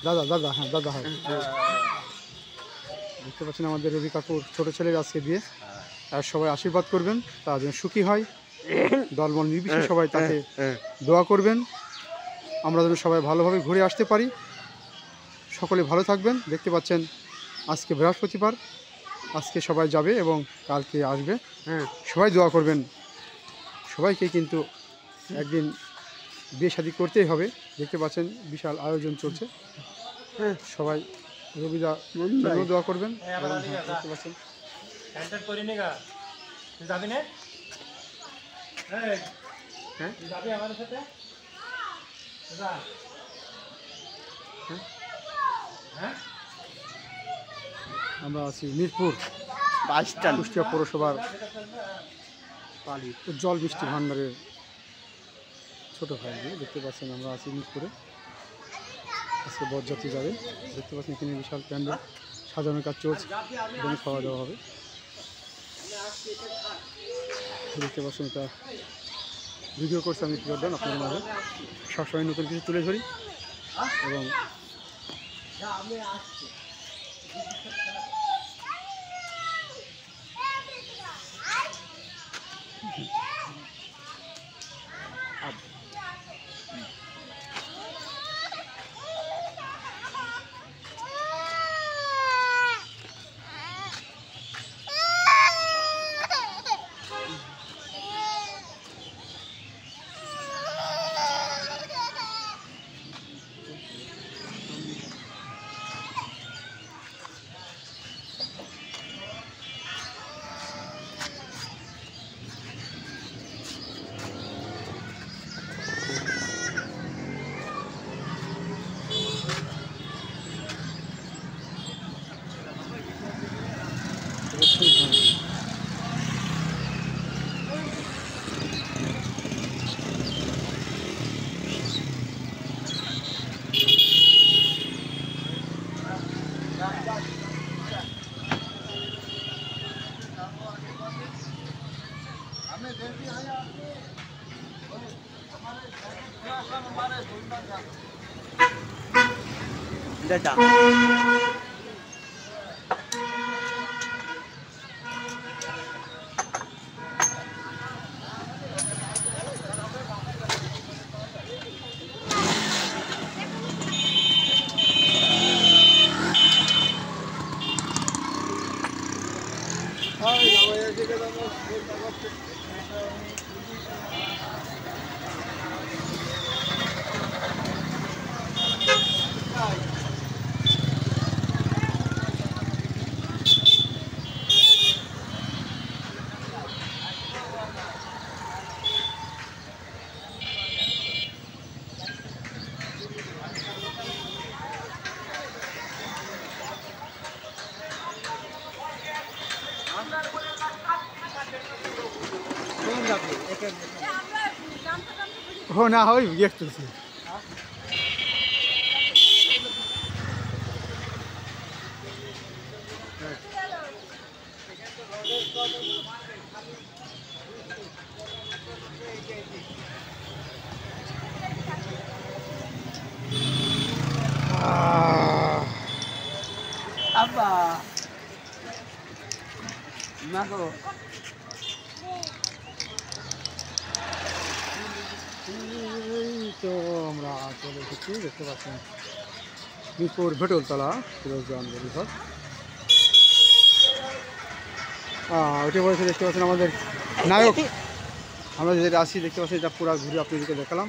দাদা দাদা হ্যাঁ দাদা হয় দেখতে পাচ্ছেন আমাদের রবি কাকুর ছোট ছেলের আজকে বিয়ে আর সবাই আশীর্বাদ করবেন তার জন্য সুখী হয় দলবল নির্বিশেষে সবাই তাকে দোয়া করবেন আমরা যেন সবাই ভালোভাবে ঘুরে আসতে পারি সকলে ভালো থাকবেন দেখতে পাচ্ছেন আজকে বৃহস্পতিবার আজকে সবাই যাবে এবং কালকে আসবে সবাই দোয়া করবেন সবাইকে কিন্তু একদিন বিয়ে শাদী করতেই হবে দেখতে পাচ্ছেন বিশাল আয়োজন চলছে সবাই রবিদা দোয়া করবেন দেখতে পাচ্ছেন আমরা আছি মিরপুর কুষ্টিয়া পৌরসভার উজ্জ্বল বৃষ্টি ভান্ডারের ছোট ভাই দেখতে পাচ্ছেন আমরা আছি মিরপুরে আজকে বরযাত্রী যাবে দেখতে পাচ্ছেন এখানে বিশাল প্যান্ডেল সাজানোর কাজ চলছে এখানে খাওয়া দাওয়া হবে দেখতে পাচ্ছেন এটা ভিডিও করছে আমি জর্দান আপনাদের মাঝে সবসময় নতুন কিছু তুলে ধরি এবং দাদা हो ना हो एकटंच Apa? Mako. তো আমরা চলে এসেছি দেখতে পাচ্ছেন মিরপুর ভেটলতলা ফিরোজজাহান বিভাগ। ওইটা বলেছে দেখতে পাচ্ছেন আমাদের নায়ক। আমরা যেটা আসি দেখতে পাচ্ছি, এটা পুরা ঘুরে আপনাদেরকে দেখালাম।